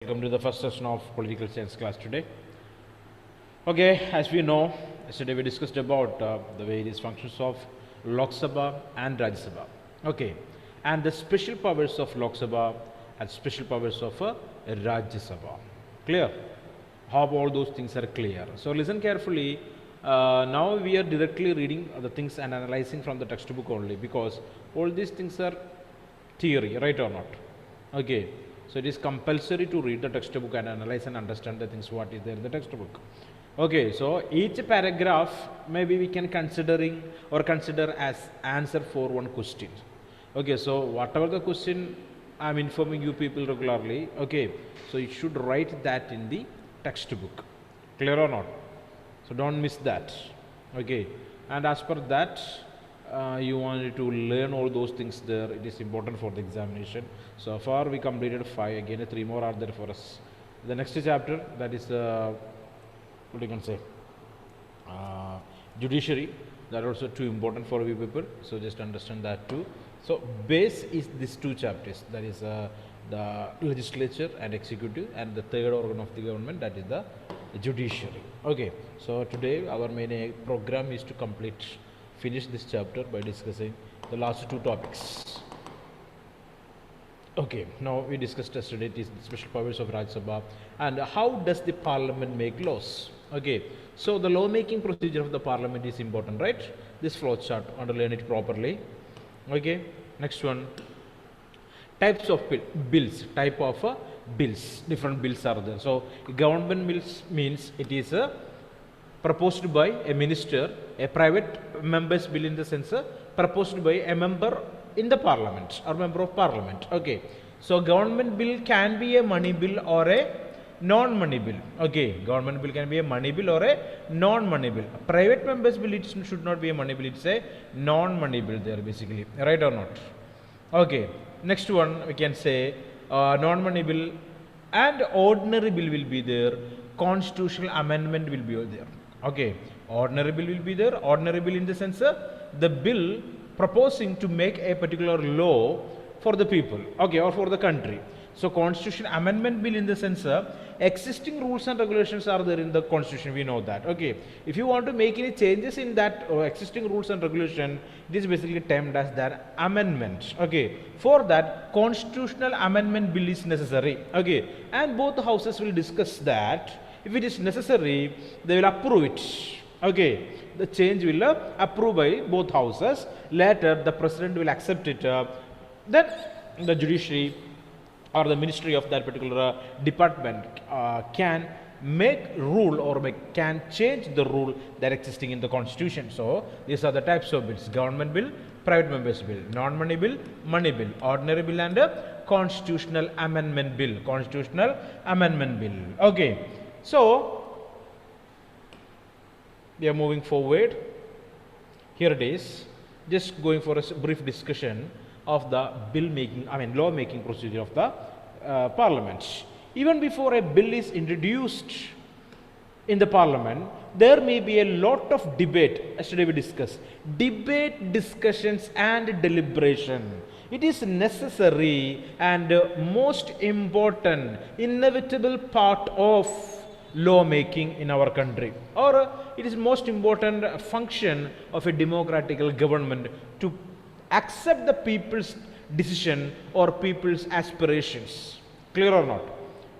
Welcome to the first session of political science class today. Okay, as we know, yesterday we discussed about the various functions of Lok Sabha and Rajya Sabha. Okay, and the special powers of Lok Sabha and special powers of Rajya Sabha. Clear? Hope all those things are clear. So listen carefully. Now we are directly reading the things and analyzing from the textbook only, because all these things are theory, right or not? Okay. So it is compulsory to read the textbook and analyze and understand the things what is there in the textbook. Okay, so each paragraph maybe we can consider as answer for one question. Okay, so whatever the question I am informing you people regularly, okay, so you should write that in the textbook. Clear or not? So don't miss that. Okay, and as per that, you wanted to learn all those things there. It is important for the examination. So far we completed 5. Again 3 more are there for us. The next chapter, that is what you can say, judiciary. That also too important for you people. So just understand that too. So base is these 2 chapters. That is the legislature and executive, and the third organ of the government, that is the judiciary. Okay. So today our main program is to finish this chapter by discussing the last 2 topics. Okay, now we discussed yesterday the special powers of Rajya Sabha and how does the parliament make laws. Okay, so the law making procedure of the parliament is important, right? This flow chart, underline it properly. Okay, next one, types of bills, different bills are there. So government bills means it is proposed by a minister, a private member's bill in the sense proposed by a member in the parliament or member of parliament. Okay, so government bill can be a money bill or a non-money bill. Okay, government bill can be a money bill or a non-money bill. Private member's bill, it should not be a money bill, it's a non-money bill there basically, right or not? Okay, next one we can say non-money bill and ordinary bill will be there, constitutional amendment will be there. Okay, ordinary bill will be there. Ordinary bill in the sense the bill proposing to make a particular law for the people, okay, or for the country. So constitutional amendment bill in the sense existing rules and regulations are there in the constitution, we know that. Okay, if you want to make any changes in that existing rules and regulation, it is basically termed as that amendment. Okay, for that constitutional amendment bill is necessary. Okay, and both houses will discuss that. If it is necessary, they will approve it. Okay, the change will approve by both houses. Later, the president will accept it. Then the judiciary or the ministry of that particular department can make rule or can change the rule that existing in the constitution. So these are the types of bills: government bill, private members bill, non-money bill, money bill, ordinary bill, and constitutional amendment bill. Constitutional amendment bill. Okay. So we are moving forward. Here it is, just going for a brief discussion of the law making procedure of the parliament. Even before a bill is introduced in the parliament, there may be a lot of debate. Yesterday we discussed debate, discussions and deliberation. It is necessary and most important, inevitable part of law making in our country, or it is most important function of a democratical government to accept the people's decision or people's aspirations. Clear or not?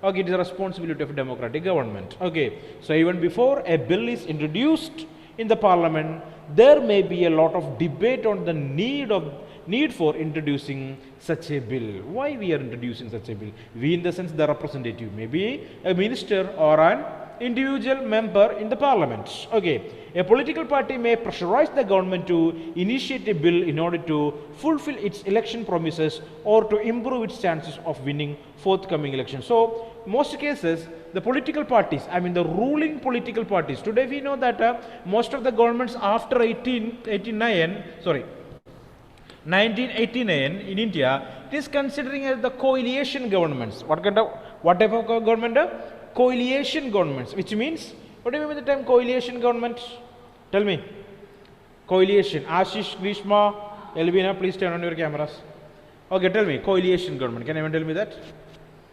Okay, it is a responsibility of a democratic government. Okay, so even before a bill is introduced in the parliament, there may be a lot of debate on the need for introducing such a bill. Why we are introducing such a bill? We, in the sense the representative, maybe a minister or an individual member in the parliament. Okay, a political party may pressurize the government to initiate a bill in order to fulfill its election promises or to improve its chances of winning forthcoming elections. So most cases, the political parties, the ruling political parties, today we know that most of the governments after 1989 in India, it is considering as the coalition governments. What type of government? Coalition governments, which means, what do you mean by the term coalition government? Tell me. Coalition. Ashish, Grishma, Elvina, please turn on your cameras. Okay, tell me, coalition government. Can anyone tell me that?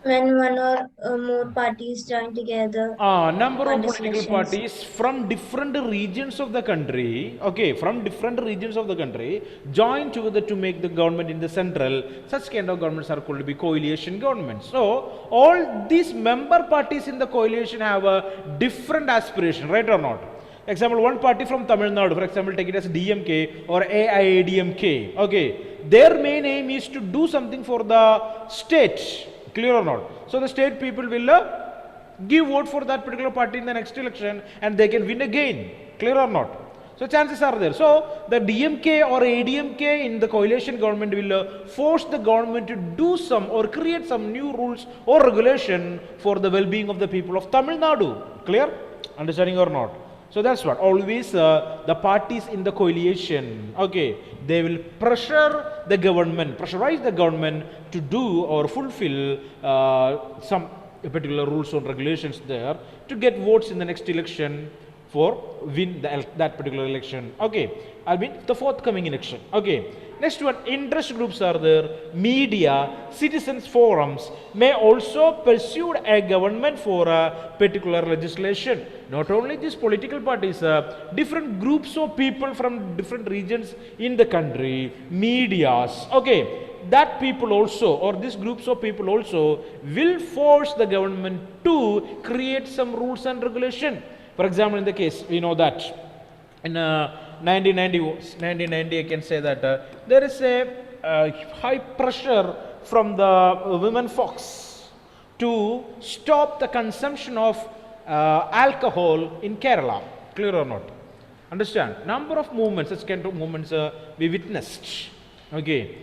When one or more parties join together Number of under political selections. parties from different regions of the country, okay, from different regions of the country, join together to make the government in the central. Such kind of governments are called to be coalition governments. So, all these member parties in the coalition have a different aspiration, right or not? Example, one party from Tamil Nadu, for example, take it as DMK or AIADMK. Okay, their main aim is to do something for the state. Clear or not? So the state people will give vote for that particular party in the next election and they can win again. Clear or not? So chances are there. So the DMK or ADMK in the coalition government will force the government to do some or create some new rules or regulation for the well-being of the people of Tamil Nadu. Clear? Understanding or not? So that's what always the parties in the coalition, okay, they will pressurize the government to do or fulfill some particular rules or regulations there to get votes in the next election for win that particular election. Okay, I mean the forthcoming election. Okay, next one, interest groups are there, media, citizens forums may also pursue a government for a particular legislation. Not only these political parties, different groups of people from different regions in the country, medias, okay, that people also or these groups of people also will force the government to create some rules and regulation. For example, in the case, we know that in 1990, I can say that there is a high pressure from the women folks to stop the consumption of alcohol in Kerala. Clear or not? Understand? Number of movements, such kind of movements we witnessed. Okay,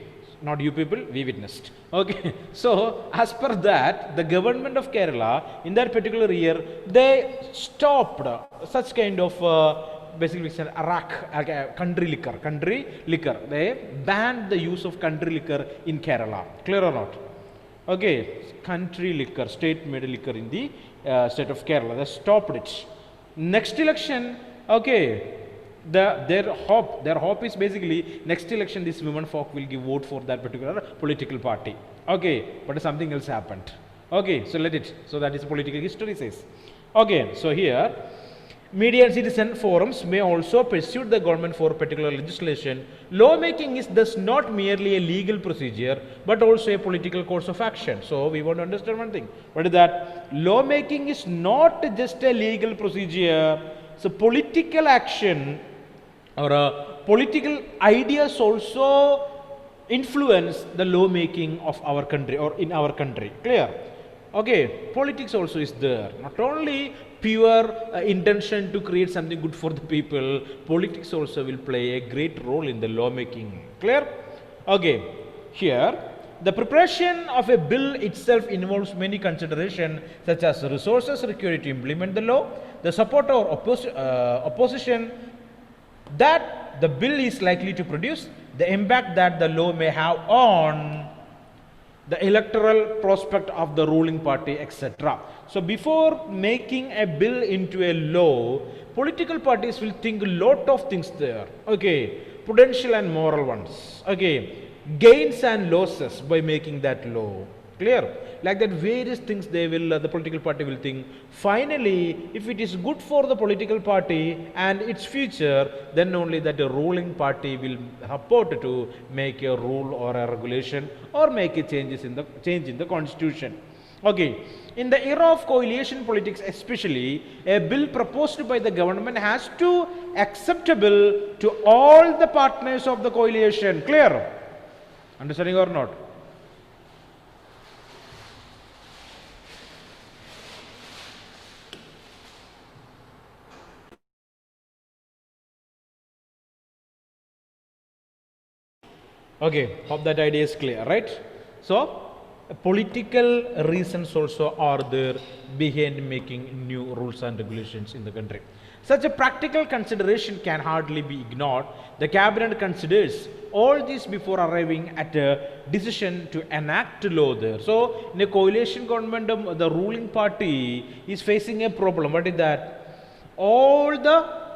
not you people, we witnessed. Okay, so as per that, the government of Kerala in that particular year they stopped such kind of basically said arak, country liquor. They banned the use of country liquor in Kerala. Clear or not? Okay, country liquor, state-made liquor in the state of Kerala. They stopped it. Next election, okay, their hope is basically next election this women folk will give vote for that particular political party. Okay, but something else happened. Okay, so let it. So that is political history says. Okay, so here media and citizen forums may also pursue the government for particular legislation. Lawmaking is thus not merely a legal procedure, but also a political course of action. So we want to understand one thing. What is that? Lawmaking is not just a legal procedure. So political action or political ideas also influence the lawmaking of our country or in our country. Clear? Okay, politics also is there. Not only pure intention to create something good for the people, politics also will play a great role in the lawmaking. Clear? Okay, here the preparation of a bill itself involves many considerations such as resources required to implement the law, the support or opposition that the bill is likely to produce, the impact that the law may have on the electoral prospect of the ruling party, etc. So before making a bill into a law, political parties will think a lot of things there. Okay, prudential and moral ones. Okay, gains and losses by making that law. Clear? Like that, various things they will, the political party will think. Finally, if it is good for the political party and its future, then only that the ruling party will support to make a rule or a regulation or make a change in the constitution. Okay, in the era of coalition politics especially, a bill proposed by the government has to acceptable to all the partners of the coalition. Clear? Understanding or not? Okay, hope that idea is clear, right? So, political reasons also are there behind making new rules and regulations in the country. Such a practical consideration can hardly be ignored. The cabinet considers all this before arriving at a decision to enact law there. So, in a coalition government, the ruling party is facing a problem. What is that? All the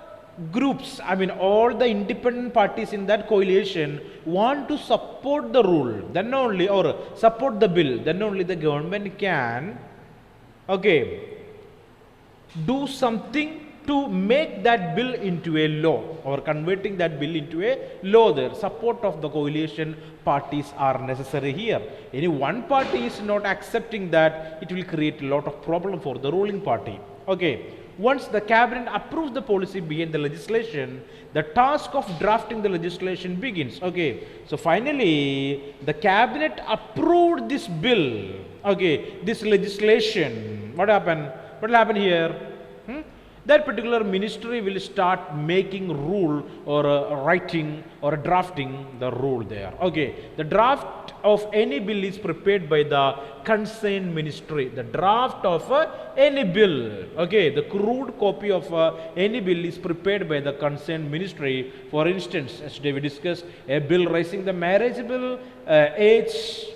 groups, I mean all the independent parties in that coalition want to support the rule, then only, or support the bill, then only the government can, okay, do something to make that bill into a law, or converting that bill into a law. There, support of the coalition parties are necessary here. Any one party is not accepting that, it will create a lot of problem for the ruling party. Okay. Once the cabinet approves the policy behind the legislation, the task of drafting the legislation begins. Okay. So finally, the cabinet approved this bill. Okay. This legislation. What happened? What will happen here? That particular ministry will start making rule, or writing or drafting the rule there. Okay. The draft of any bill is prepared by the concerned ministry. The draft of any bill, okay, the crude copy of any bill is prepared by the concerned ministry. For instance, as we discussed, a bill raising the marriageable age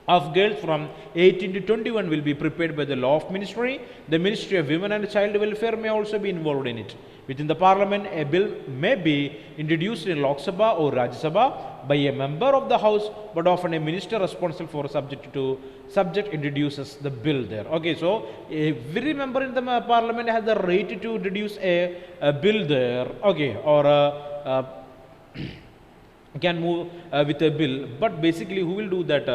of girls from 18 to 21 will be prepared by the law of ministry. The Ministry of Women and Child Welfare may also be involved in it. Within the parliament, a bill may be introduced in Lok Sabha or Rajya Sabha by a member of the house, but often a minister responsible for subject introduces the bill there. Okay, so every member in the parliament has the right to introduce a bill there, okay, or can move with a bill, but basically who will do that?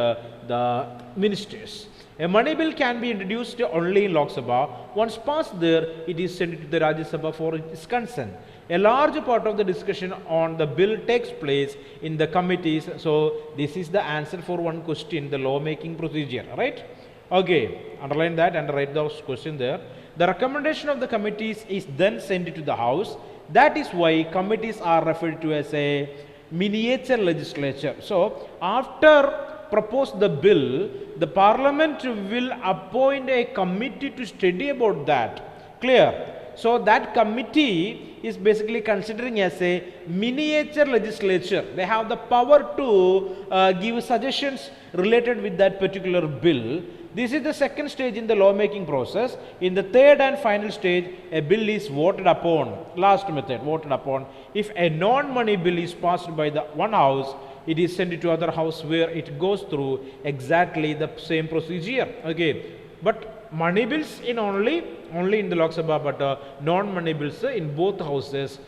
The ministers. A money bill can be introduced only in Lok Sabha. Once passed there, it is sent to the Rajya Sabha for its consent. A large part of the discussion on the bill takes place in the committees. So this is the answer for one question, the lawmaking procedure, right? Okay, underline that and write those questions there. The recommendation of the committees is then sent to the House. That is why committees are referred to as a miniature legislature. So after propose the bill, the parliament will appoint a committee to study about that. Clear? So that committee is basically considering as a miniature legislature. They have the power to give suggestions related with that particular bill. This is the second stage in the lawmaking process. In the third and final stage, a bill is voted upon. Last method, voted upon. If a non-money bill is passed by the one house, it is sent to other house where it goes through exactly the same procedure. Okay, but money bills in only in the Lok Sabha, but non-money bills in both houses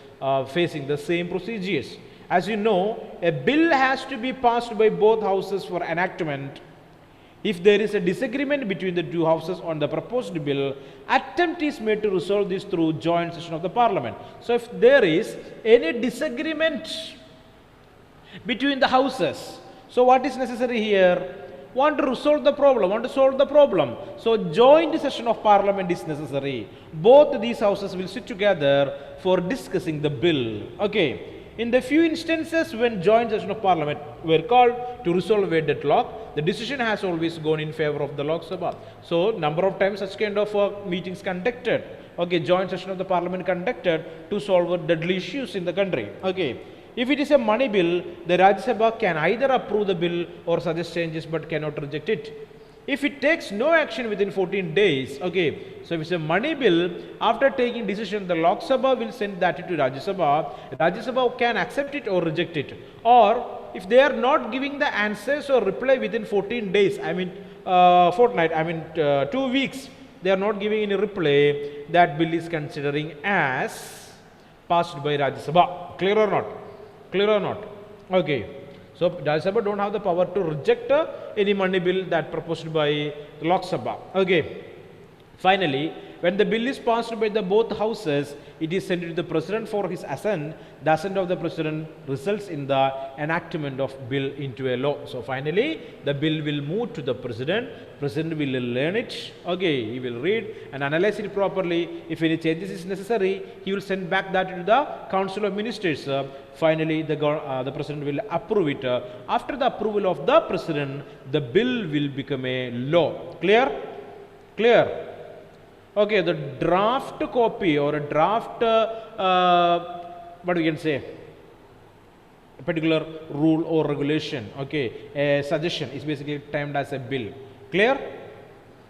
facing the same procedures. As you know, a bill has to be passed by both houses for enactment. If there is a disagreement between the two houses on the proposed bill, attempt is made to resolve this through joint session of the parliament. So if there is any disagreement between the houses, so what is necessary here? Want to resolve the problem, want to solve the problem. So joint session of parliament is necessary. Both these houses will sit together for discussing the bill. Okay. In the few instances when joint session of parliament were called to resolve a deadlock, the decision has always gone in favor of the Lok Sabha. So number of times such kind of meetings conducted, okay, joint session of the parliament conducted to solve deadly issues in the country. Okay. If it is a money bill, the Rajya Sabha can either approve the bill or suggest changes but cannot reject it. If it takes no action within 14 days, okay, so if it's a money bill, after taking decision, the Lok Sabha will send that to Rajya Sabha. Rajya Sabha can accept it or reject it. Or if they are not giving the answers or reply within 14 days, I mean fortnight, I mean 2 weeks, they are not giving any reply, that bill is considering as passed by Rajya Sabha. Clear or not? Clear or not? Okay. So Rajya Sabha don't have the power to reject any money bill that proposed by the Lok Sabha. Okay. Finally, when the bill is passed by the both houses, it is sent to the president for his assent. The assent of the president results in the enactment of bill into a law. So finally, the bill will move to the president. President will learn it. Okay, he will read and analyze it properly. If any changes is necessary, he will send back that to the Council of Ministers. Finally, the president will approve it. After the approval of the president, the bill will become a law. Clear? Clear? Okay, the draft copy or a draft, what we can say, a particular rule or regulation, okay, a suggestion is basically termed as a bill. Clear?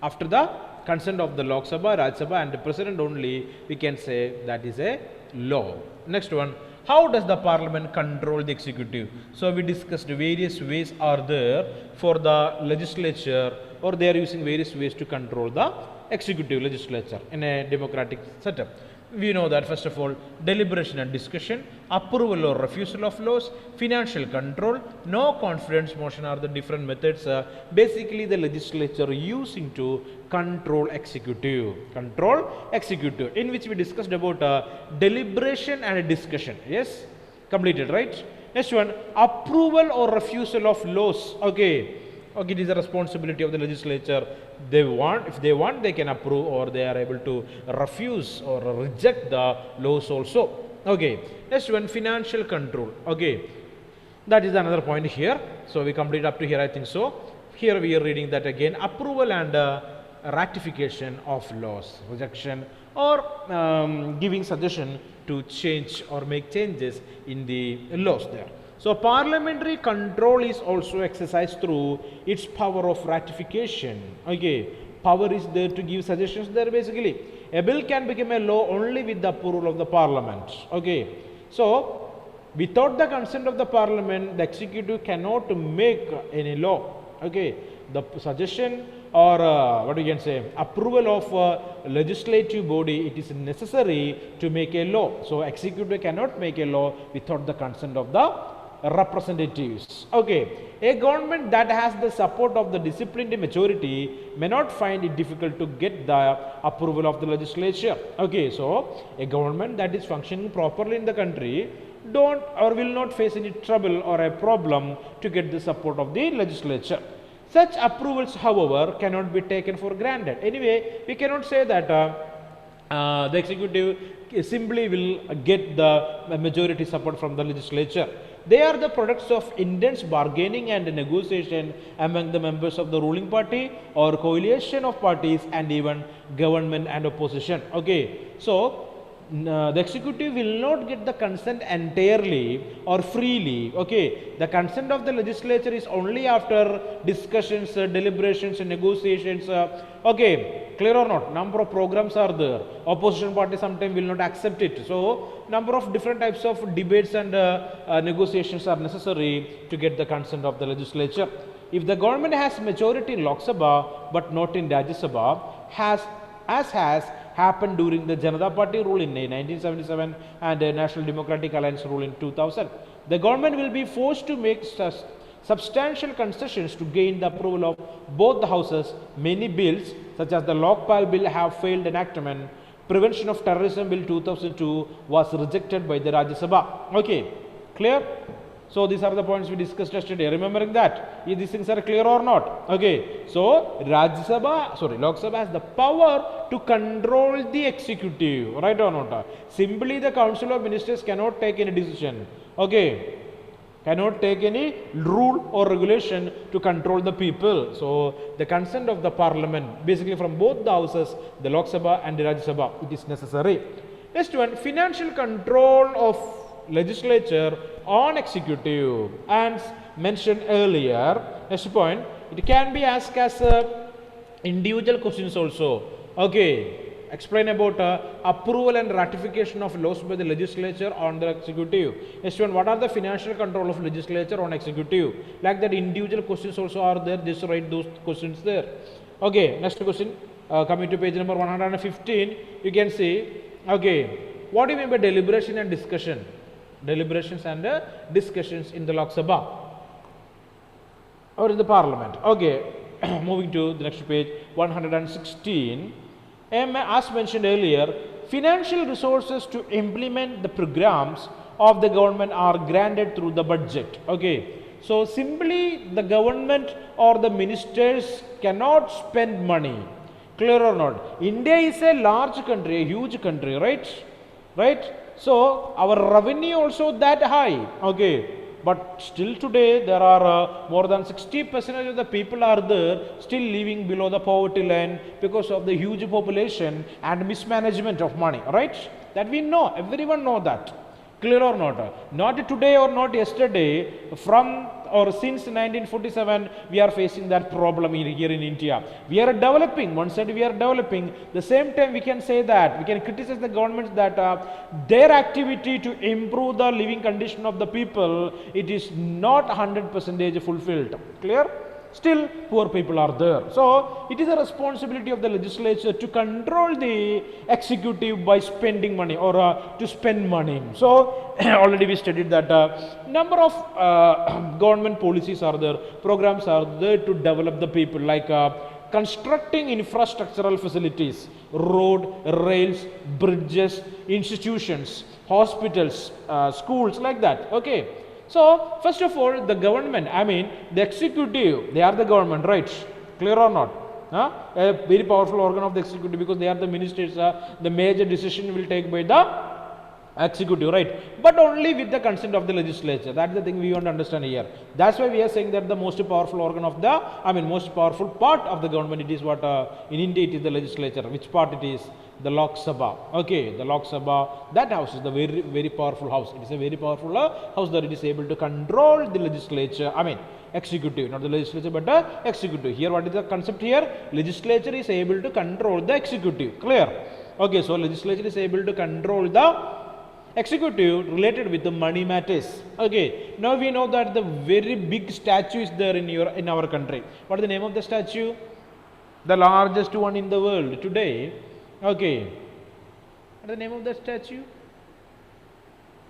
After the consent of the Lok Sabha, Rajya Sabha and the president only, we can say that is a law. Next one, how does the parliament control the executive? So we discussed various ways are there for the legislature, or they are using various ways to control the executive legislature in a democratic setup. We know that first of all, deliberation and discussion, approval or refusal of laws, financial control, no confidence motion are the different methods basically the legislature using to control executive, in which we discussed about deliberation and discussion. Yes, completed, right? Next one, approval or refusal of laws. Okay, it is the responsibility of the legislature. If they want, they can approve, or they are able to refuse or reject the laws also. Okay, next one, financial control. Okay, that is another point here. So we complete up to here, I think so. Here we are reading that again, approval and ratification of laws, rejection or giving suggestion to change or make changes in the laws there. So parliamentary control is also exercised through its power of ratification. Okay, power is there to give suggestions there basically. A bill can become a law only with the approval of the parliament. Okay, so without the consent of the parliament, the executive cannot make any law. Okay, the suggestion or what we can say, approval of legislative body, it is necessary to make a law. So executive cannot make a law without the consent of the representatives. Okay, a government that has the support of the disciplined majority may not find it difficult to get the approval of the legislature. Okay, so a government that is functioning properly in the country don't or will not face any trouble or a problem to get the support of the legislature. Such approvals, however, cannot be taken for granted. Anyway, we cannot say that the executive simply will get the majority support from the legislature. They are the products of intense bargaining and negotiation among the members of the ruling party or coalition of parties and even government and opposition. Okay, so the executive will not get the consent entirely or freely. Okay, the consent of the legislature is only after discussions, deliberations and negotiations. Okay, clear or not? Number of programs are there. Opposition party sometimes will not accept it. So number of different types of debates and negotiations are necessary to get the consent of the legislature. If the government has majority in Lok Sabha but not in Rajya Sabha, as has happened during the Janata Party rule in 1977 and the National Democratic Alliance rule in 2000. The government will be forced to make substantial concessions to gain the approval of both the houses. Many bills, such as the Lokpal bill, have failed enactment. Prevention of Terrorism Bill 2002 was rejected by the Rajya Sabha. Okay, clear? So these are the points we discussed yesterday. Remembering that, if these things are clear or not. Okay, so Lok Sabha has the power to control the executive, right or not? Simply the Council of Ministers cannot take any decision. Okay, cannot take any rule or regulation to control the people. So the consent of the parliament, basically from both the houses, the Lok Sabha and the Rajya Sabha, it is necessary. Next one, financial control of legislature on executive, and mentioned earlier. Next point, it can be asked as individual questions also. Okay, explain about approval and ratification of laws by the legislature on the executive. Next one, what are the financial control of legislature on executive? Like that, individual questions also are there. Just write those questions there. Okay, next question, coming to page number 115, you can see. Okay, what do you mean by deliberation and discussion? Deliberations and discussions in the Lok Sabha or in the parliament. Okay, moving to the next page, 116. As mentioned earlier, financial resources to implement the programs of the government are granted through the budget. Okay, so simply the government or the ministers cannot spend money. Clear or not? India is a large country, a huge country, right? So our revenue also that high. Okay, but still today there are more than 60% of the people are there still living below the poverty line because of the huge population and mismanagement of money, right? That we know, everyone know that. Clear or not? Not today or not yesterday, from or since 1947 we are facing that problem here in India. We are developing, one side we are developing, the same time we can say that we can criticize the governments that their activity to improve the living condition of the people, it is not 100% fulfilled. Clear? Still poor people are there. So it is a responsibility of the legislature to control the executive by spending money or to spend money. So already we studied that number of government policies are there, programs are there to develop the people, like constructing infrastructural facilities, road, rails, bridges, institutions, hospitals, schools, like that. Okay. So first of all, the government, I mean the executive, they are the government, right? Clear or not? A very powerful organ of the executive, because they are the ministers. The major decision will take by the executive, right? But only with the consent of the legislature. That's the thing we want to understand here. That's why we are saying that the most powerful organ of the, most powerful part of the government, it is what in India it is the legislature. Which part it is? The Lok Sabha. Okay, the Lok Sabha, that house is the very, very powerful house. It is a very powerful house that it is able to control the legislature, executive, not the legislature but the executive. Here what is the concept here? Legislature is able to control the executive. Clear? Okay, so legislature is able to control the executive related with the money matters. Okay, now we know that the very big statue is there in our country. What is the name of the statue? The largest one in the world today. Okay, what is the name of the statue?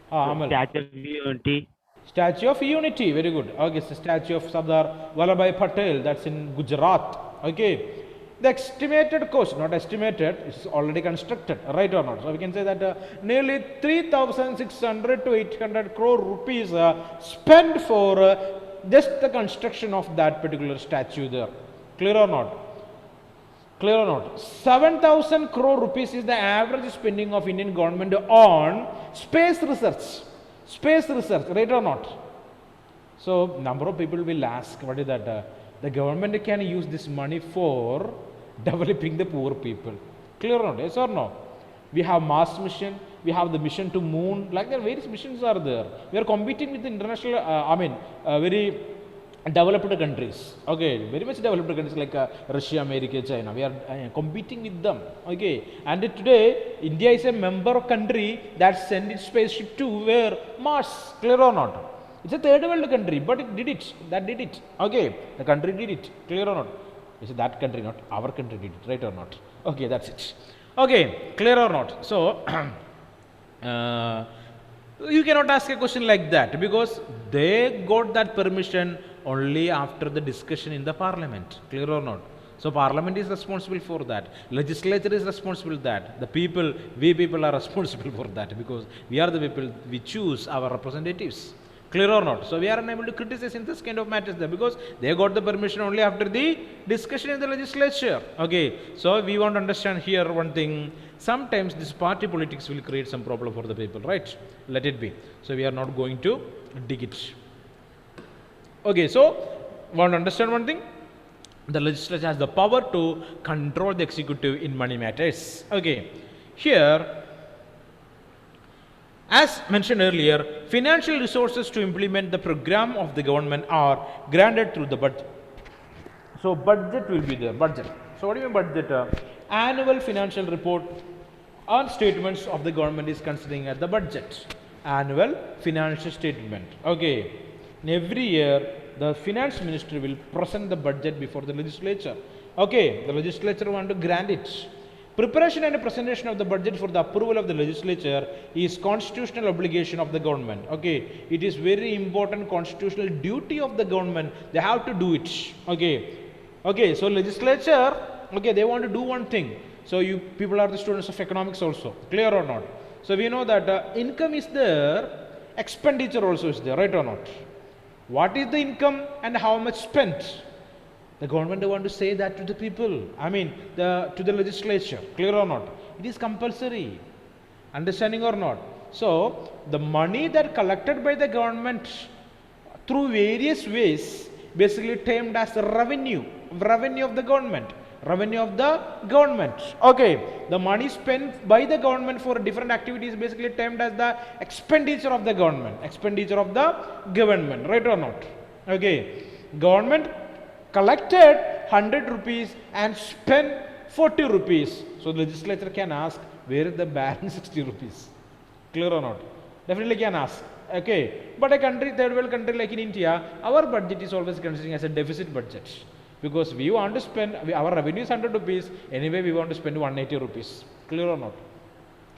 Statue of Unity. Statue of Unity, very good. Okay, it's the statue of Sardar Vallabhbhai Patel, that's in Gujarat. Okay, the estimated cost, not estimated, it's already constructed, right or not? So we can say that nearly 3,600 to 800 crore rupees spent for just the construction of that particular statue there. Clear or not? Clear or not? 7,000 crore rupees is the average spending of Indian government on space research. Space research, right or not? So number of people will ask, what is that? The government can use this money for developing the poor people. Clear or not? Yes or no? We have Mars mission, we have the mission to moon, like that various missions are there. We are competing with the international, very developed countries. Okay, very much developed countries like Russia, America, China. We are competing with them. Okay, and today India is a member country that sent its spaceship to where? Mars. Clear or not? It's a third world country, but it did it. That did it. Okay, the country did it. Clear or not? It's that country, not our country did it. Right or not? Okay, that's it. Okay, clear or not? So you cannot ask a question like that, because they got that permission only after the discussion in the parliament. Clear or not? So parliament is responsible for that. Legislature is responsible for that. The people, we people are responsible for that, because we are the people, we choose our representatives. Clear or not? So we are unable to criticize in this kind of matters there, because they got the permission only after the discussion in the legislature. Okay, so we want to understand here one thing. Sometimes this party politics will create some problem for the people, right? Let it be. So we are not going to dig it. Okay, so want to understand one thing. The legislature has the power to control the executive in money matters. Okay, here, as mentioned earlier, financial resources to implement the program of the government are granted through the budget. So budget will be there, budget. So what do you mean budget? Annual financial report or statements of the government is considering as the budget. Annual financial statement. Okay. And every year, the finance ministry will present the budget before the legislature. Okay, the legislature want to grant it. Preparation and presentation of the budget for the approval of the legislature is constitutional obligation of the government. Okay, it is very important constitutional duty of the government. They have to do it. Okay, okay. So legislature, okay, they want to do one thing. So you people are the students of economics also. Clear or not? So we know that income is there, expenditure also is there, right or not? What is the income and how much spent? The government want to say that to the people, to the legislature. Clear or not? It is compulsory. Understanding or not? So the money that collected by the government through various ways, basically termed as revenue of the government. Revenue of the government. Okay, the money spent by the government for different activities is basically termed as the expenditure of the government. Expenditure of the government, right or not? Okay, government collected 100 rupees and spent 40 rupees. So the legislature can ask, where is the balance 60 rupees? Clear or not? Definitely can ask. Okay, but a country, third world country like in India, our budget is always considering as a deficit budget, because we want to spend, our revenue is 100 rupees, anyway we want to spend 180 rupees. Clear or not?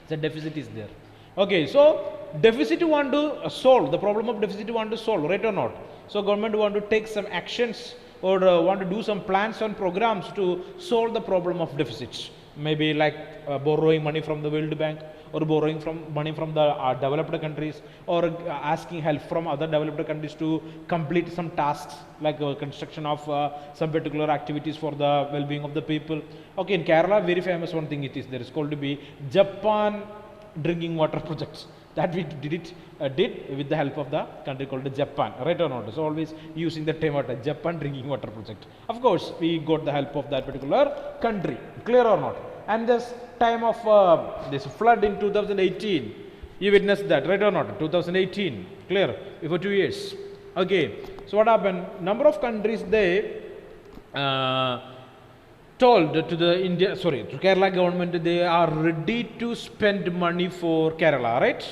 The deficit is there. Okay, so deficit you want to solve, the problem of deficit you want to solve, right or not? So government want to take some actions or want to do some plans and programs to solve the problem of deficits. Maybe like borrowing money from the World Bank, or borrowing money from the developed countries, or asking help from other developed countries to complete some tasks like construction of some particular activities for the well-being of the people. Okay, in Kerala, very famous one thing it is, there is called to be Japan drinking water projects, that we did with the help of the country called Japan, right or not? So always using the term Japan drinking water project. Of course, we got the help of that particular country. Clear or not? And this time of this flood in 2018, you witnessed that, right or not? 2018, clear? Before 2 years. Okay, so what happened? Number of countries, they told to to Kerala government, they are ready to spend money for Kerala, right?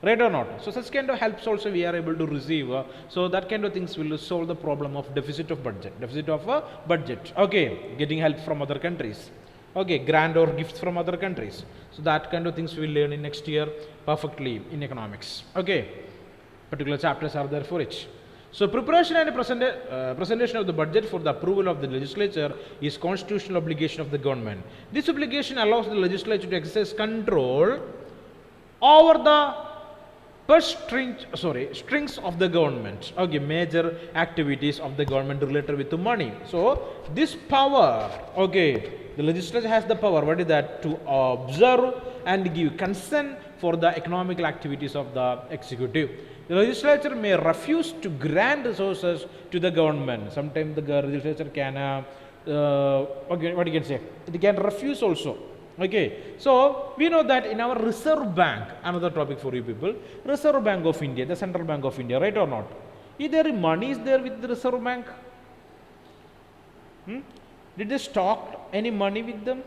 Right or not? So such kind of helps also we are able to receive. So that kind of things will solve the problem of deficit of budget. Deficit of budget. Okay, getting help from other countries. Okay, grant or gifts from other countries. So that kind of things we will learn in next year perfectly in economics. Okay, particular chapters are there for it. So preparation and presentation of the budget for the approval of the legislature is constitutional obligation of the government. This obligation allows the legislature to exercise control over the strings of the government. Okay, major activities of the government related with the money. So this power, okay, the legislature has the power, what is that? To observe and give consent for the economical activities of the executive. The legislature may refuse to grant resources to the government. Sometimes the legislature can, okay, what you can say? It can refuse also. Okay, so we know that in our Reserve Bank, another topic for you people, Reserve Bank of India, the Central Bank of India, right or not? Is there money is there with the Reserve Bank? Did they stock any money with them?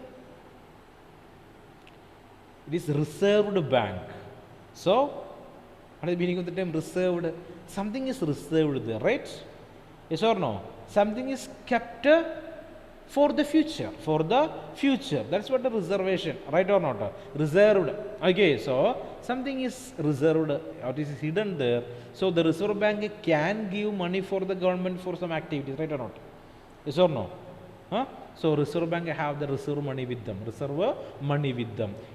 It is reserved bank. So, what is the meaning of the term reserved? Something is reserved there, right? Yes or no? Something is kept for the future, that's what the reservation, right or not? Reserved. Okay, so something is reserved, or it is hidden there, so the Reserve Bank can give money for the government for some activities, right or not? Yes or no? So Reserve Bank have the reserve money with them,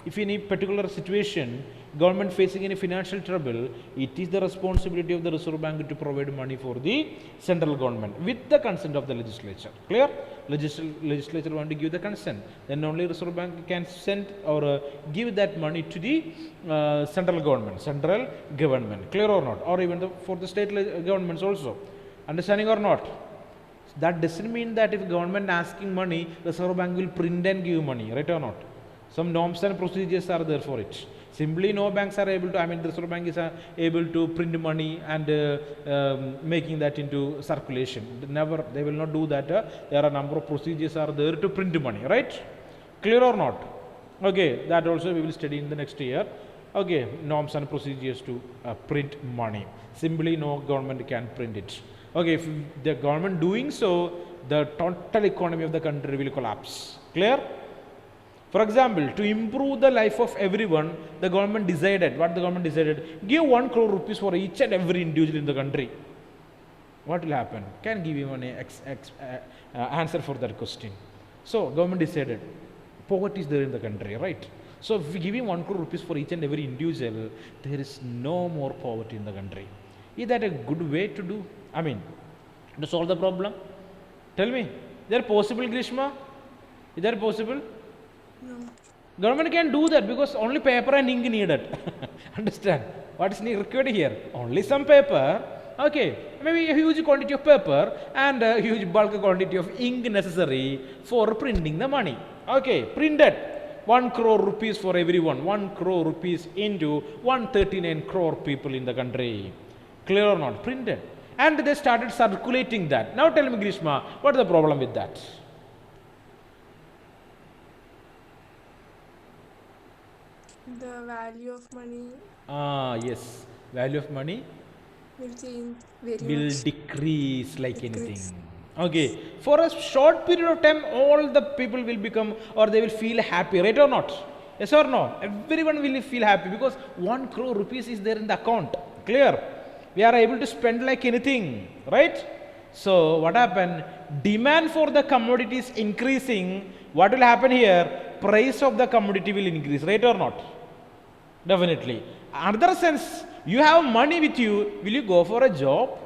If in any particular situation government facing any financial trouble, it is the responsibility of the Reserve Bank to provide money for the central government with the consent of the legislature. Clear? Legislature want to give the consent, then only Reserve Bank can send or give that money to the central government. Clear or not? Or even for the state governments also. Understanding or not? That doesn't mean that if government asking money, Reserve Bank will print and give money, right or not? Some norms and procedures are there for it. Simply no banks are able to, the Reserve Bank is able to print money and making that into circulation. Never, they will not do that. There are a number of procedures are there to print money, right? Clear or not? Okay, that also we will study in the next year. Okay, norms and procedures to print money. Simply no government can print it. Okay, if the government doing so, the total economy of the country will collapse. Clear? For example, to improve the life of everyone, the government decided, what the government decided? Give 1 crore rupees for each and every individual in the country. What will happen? Can give you an answer for that question. So, government decided, poverty is there in the country, right? So, if we give him 1 crore rupees for each and every individual, there is no more poverty in the country. Is that a good way to do? To solve the problem? Tell me, is that possible, Grishma? Is that possible? No. Government can do that because only paper and ink needed. Understand? What is required here? Only some paper, Okay, maybe a huge quantity of paper and a huge bulk quantity of ink necessary for printing the money. Okay, printed 1 crore rupees for everyone, 1 crore rupees into 139 crore people in the country. Clear or not? Printed. And they started circulating that. Now tell me, Grishma, what is the problem with that? The value of money Yes, value of money will change very will much. decrease like Decrease. anything. Okay, for a short period of time, all the people will become, or they will feel happy, right or not? Yes or no? Everyone will feel happy because 1 crore rupees is there in the account. Clear? We are able to spend like anything, right? So what happened? Demand for the commodity is increasing. What will happen here? Price of the commodity will increase, right or not? Definitely. Another sense, you have money with you, will you go for a job?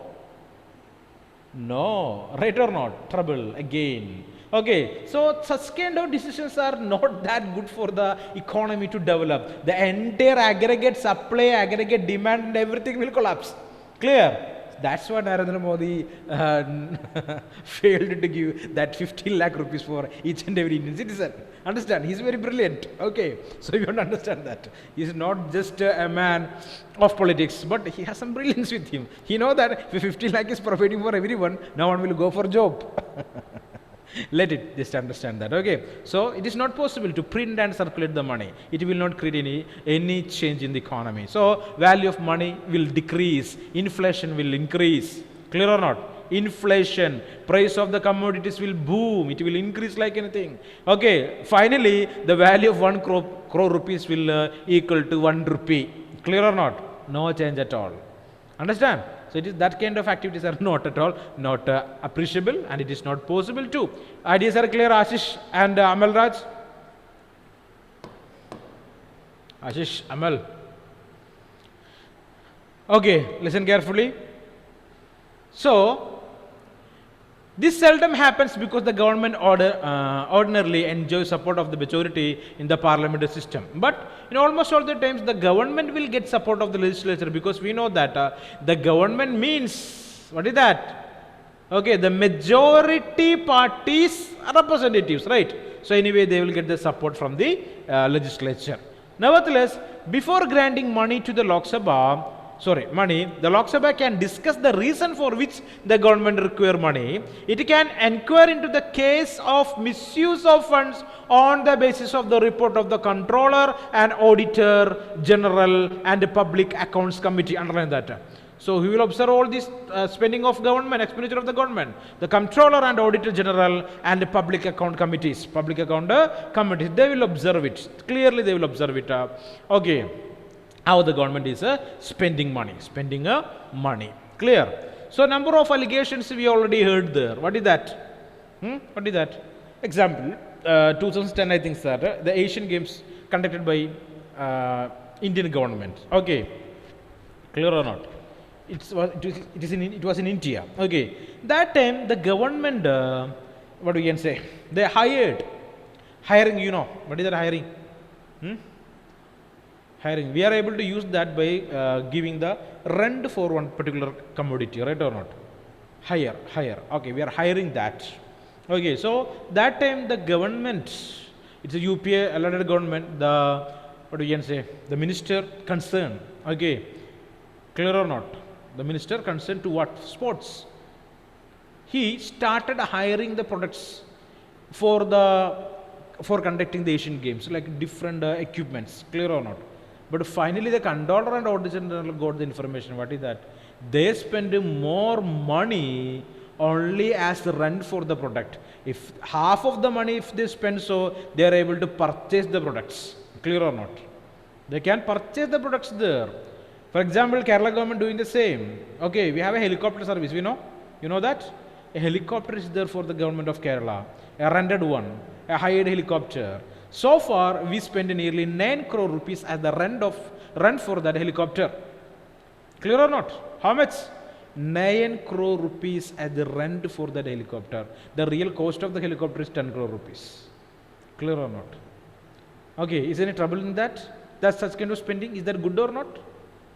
No, right or not? Trouble again. Okay, so such kind of decisions are not that good for the economy to develop. The entire aggregate supply, aggregate demand, and everything will collapse. Clear? That's what Narendra Modi failed to give that 15 lakh rupees for each and every Indian citizen. Understand? He's very brilliant. Okay, so you want to understand that. He's not just a man of politics, but he has some brilliance with him. He knows that if 50 lakh is providing for everyone, no one will go for job. Let it just understand that. Okay, so it is not possible to print and circulate the money. It will not create any change in the economy. So value of money will decrease, inflation will increase. Clear or not? Inflation, price of the commodities will boom, it will increase like anything. Okay, finally the value of 1 crore rupees will equal to 1 rupee. Clear or not? No change at all. Understand? So it is that kind of activities are not at all not appreciable, and it is not possible too. Ideas are clear, Ashish and Amal Raj? Ashish, Amal. Okay, listen carefully. So this seldom happens because the government ordinarily enjoys support of the majority in the parliamentary system. But in almost all the times, the government will get support of the legislature, because we know that the government means, what is that? Okay, the majority parties representatives, right? So anyway, they will get the support from the legislature. Nevertheless, before granting money to the Lok Sabha, the Lok Sabha can discuss the reason for which the government require money. It can inquire into the case of misuse of funds on the basis of the report of the Controller and Auditor General and the Public Accounts Committee. Underline that. So he will observe all this spending of government, expenditure of the government. The Controller and Auditor General and the Public Account Committees, they will observe it. Clearly they will observe it. Okay. How the government is spending money. Clear? So number of allegations we already heard there. What is that? What is that? Example, 2010 I think, sir, the Asian Games conducted by Indian government. Okay, clear or not? It was in India. Okay, that time the government, what we can say, they hiring. You know what is that hiring? Hiring. We are able to use that by giving the rent for one particular commodity, right or not? Hire. Okay, we are hiring that. Okay, so that time the government, it's a UPA elected government, the minister concerned. Okay, clear or not? The minister concerned to what? Sports. He started hiring the products for conducting the Asian Games, like different equipments. Clear or not? But finally, the Controller and Auditor General got the information. What is that? They spend more money only as the rent for the product. If half of the money, if they spend, so they are able to purchase the products. Clear or not? They can purchase the products there. For example, Kerala government doing the same. Okay, we have a helicopter service. We know. You know that? A helicopter is there for the government of Kerala. A rented one. A hired helicopter. So far, we spent nearly 9 crore rupees as the rent for that helicopter. Clear or not? How much? 9 crore rupees as the rent for that helicopter. The real cost of the helicopter is 10 crore rupees. Clear or not? Okay, is there any trouble in that? That's such kind of spending. Is that good or not?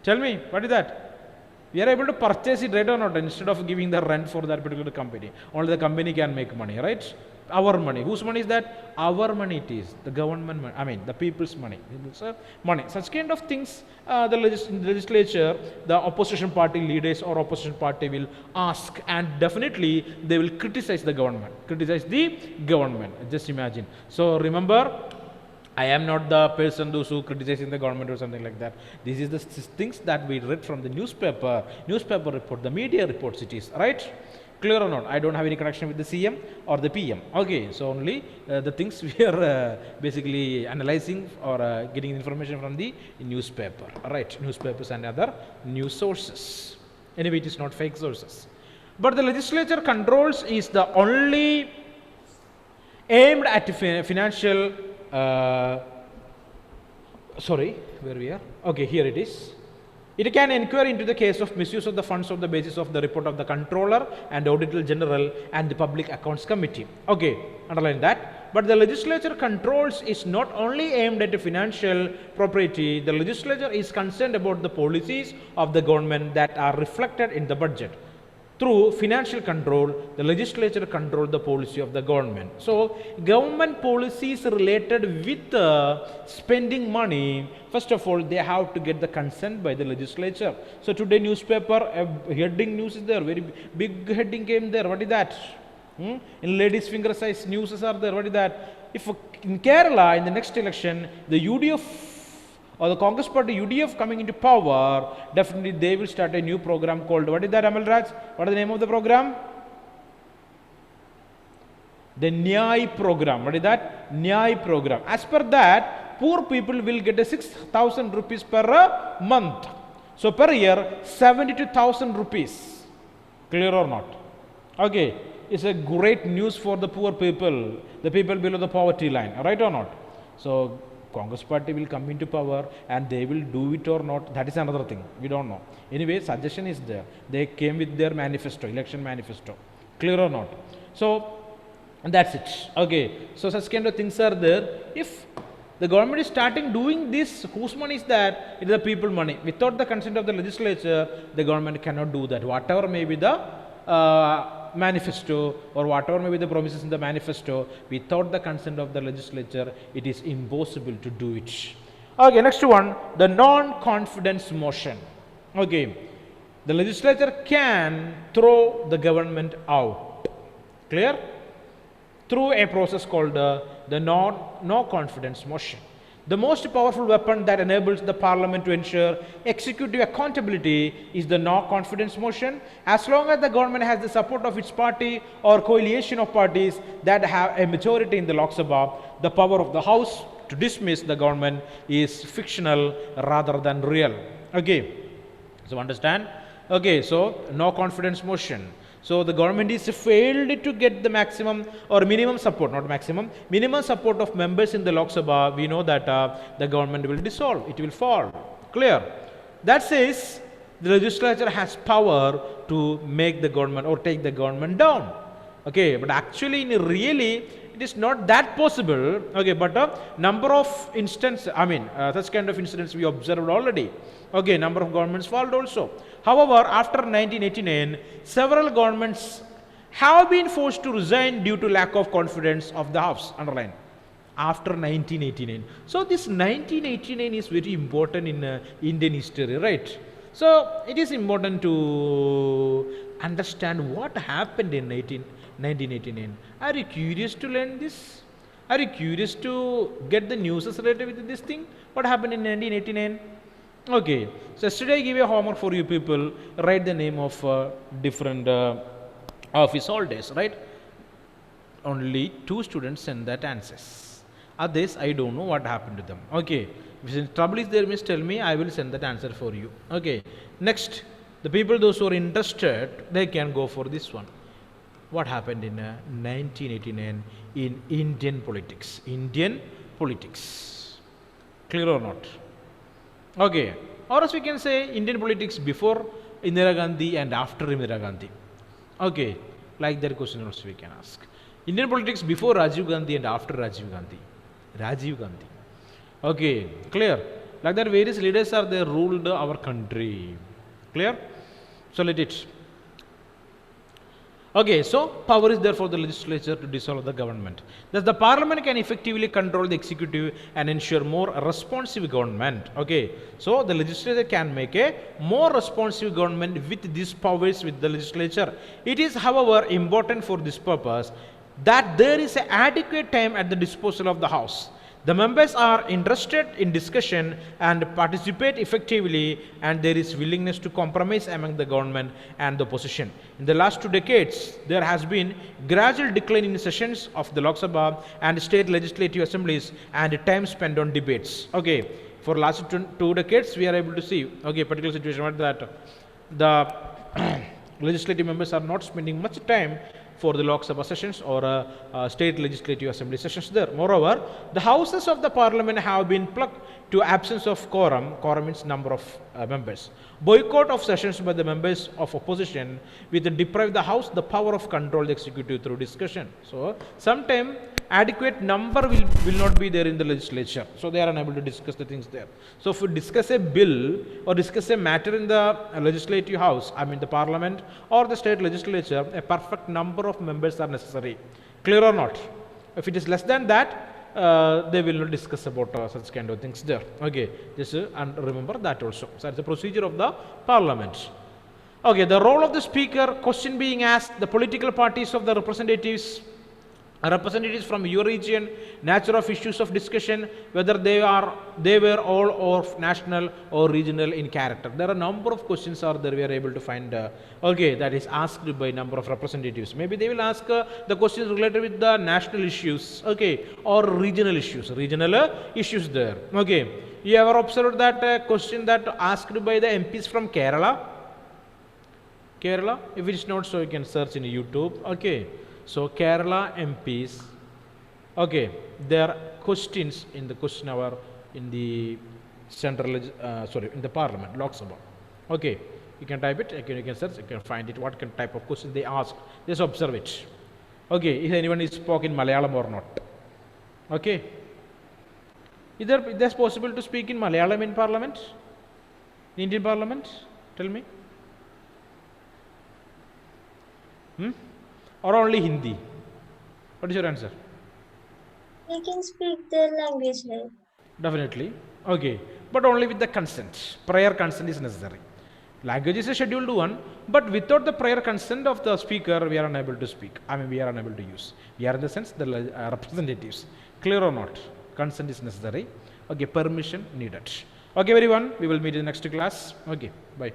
Tell me, what is that? We are able to purchase it, right or not, instead of giving the rent for that particular company. Only the company can make money, right? Our money. Whose money is that? Our money it is. The government money. I mean, the people's money. Money. Such kind of things, the legislature, the opposition party leaders or opposition party will ask, and definitely they will criticize the government. Criticize the government. Just imagine. So remember, I am not the person who criticizing the government or something like that. This is the things that we read from the newspaper report, the media reports it is, right? Clear or not? I don't have any connection with the CM or the PM. Okay, so only the things we are basically analyzing or getting information from the newspaper, right? Newspapers and other news sources. Anyway, it is not fake sources. But the legislature controls is the only aimed at financial sorry, where we are? Okay, here it is. It can inquire into the case of misuse of the funds on the basis of the report of the Controller and Auditor General and the Public Accounts Committee. Okay, underline that. But the legislature controls is not only aimed at financial propriety. The legislature is concerned about the policies of the government that are reflected in the budget. Through financial control, the legislature controls the policy of the government. So, government policies related with spending money, first of all, they have to get the consent by the legislature. So, today newspaper, heading news is there, very big heading came there. What is that? In ladies' finger size news are there. What is that? If in Kerala, in the next election, the UDF or the Congress party UDF coming into power, definitely they will start a new program called, what is that, Amal Raj? What is the name of the program? The Nyai program. What is that? Nyai program. As per that, poor people will get a 6,000 rupees per month. So per year, 72,000 rupees. Clear or not? Okay. It's a great news for the poor people, the people below the poverty line. Right or not? So Congress party will come into power and they will do it or not, that is another thing, we don't know. Anyway, suggestion is there. They came with their manifesto, election manifesto. Clear or not? So, and that's it. Okay, so such kind of things are there. If the government is starting doing this, whose money is that? It is the people money. Without the consent of the legislature, the government cannot do that. Whatever may be the manifesto or whatever may be the promises in the manifesto, without the consent of the legislature, it is impossible to do it. Okay, next one, the non-confidence motion. Okay, the legislature can throw the government out. Clear? Through a process called the no-confidence motion. The most powerful weapon that enables the parliament to ensure executive accountability is the no-confidence motion. As long as the government has the support of its party or coalition of parties that have a majority in the Lok Sabha, the power of the House to dismiss the government is fictional rather than real. Okay, so understand? Okay, so no-confidence motion. So the government is failed to get the maximum or minimum support, not maximum, minimum support of members in the Lok Sabha. We know that the government will dissolve, it will fall. Clear? That says the legislature has power to make the government or take the government down. Okay, but actually, really, it is not that possible. Okay, but a number of instances, such kind of incidents we observed already. Okay, number of governments failed also. However, after 1989, several governments have been forced to resign due to lack of confidence of the House. Underline. After 1989. So this 1989 is very important in Indian history, right? So it is important to understand what happened in 1989. Are you curious to learn this? Are you curious to get the news related with this thing? What happened in 1989? Okay, so yesterday I give a homework for you people. Write the name of different office holders, right? Only 2 students send that answers. Others, I don't know what happened to them. Okay, if trouble is there, tell me, I will send that answer for you. Okay, next, the people, those who are interested, they can go for this one. What happened in 1989 in Indian politics? Indian politics. Clear or not? Okay, or else we can say Indian politics before Indira Gandhi and after Indira Gandhi. Okay, like that question also we can ask. Indian politics before Rajiv Gandhi and after Rajiv Gandhi. Rajiv Gandhi. Okay, clear? Like that various leaders are there ruled our country. Clear? So let it. Okay, so power is there for the legislature to dissolve the government. Thus, the parliament can effectively control the executive and ensure more responsive government. Okay, so the legislature can make a more responsive government with these powers with the legislature. It is, however, important for this purpose that there is an adequate time at the disposal of the House. The members are interested in discussion and participate effectively, and there is willingness to compromise among the government and the opposition. In the last 2 decades, there has been gradual decline in sessions of the Lok Sabha and state legislative assemblies and time spent on debates. Okay, for last 2 decades, we are able to see, okay, particular situation that the legislative members are not spending much time for the Lok Sabha sessions or state legislative assembly sessions there. Moreover, the houses of the parliament have been plugged to absence of quorum. Quorum means number of members. Boycott of sessions by the members of opposition will deprive the house the power of control the executive through discussion. So, sometime adequate number will not be there in the legislature. So, they are unable to discuss the things there. So, if we discuss a bill or discuss a matter in the legislative house, I mean the parliament or the state legislature, a perfect number of members are necessary. Clear or not? If it is less than that, they will not discuss about such kind of things there. Okay, just and remember that also. So, it's the procedure of the parliament. Okay, the role of the speaker, question being asked, the political parties of the representatives from your region, nature of issues of discussion, whether they were all of national or regional in character. There are a number of questions are there we are able to find, okay, that is asked by number of representatives. Maybe they will ask the questions related with the national issues, okay, or regional issues there. Okay, you ever observed that question that asked by the MPs from Kerala? If it is not so, you can search in YouTube. Okay. So, Kerala MPs, okay, there are questions in the question hour in the central, in the parliament, Lok Sabha. Okay, you can type it, you can search, you can find it, what kind of type of question they ask, just observe it. Okay, if anyone is spoken Malayalam or not. Okay, is there possible to speak in Malayalam in parliament, in Indian parliament? Tell me. Or only Hindi? What is your answer? We can speak their language, right? Definitely. Okay. But only with the consent. Prior consent is necessary. Language is a scheduled one, but without the prior consent of the speaker, we are unable to speak. I mean, we are unable to use. We are in the sense the representatives. Clear or not? Consent is necessary. Okay. Permission needed. Okay, everyone. We will meet in the next class. Okay. Bye.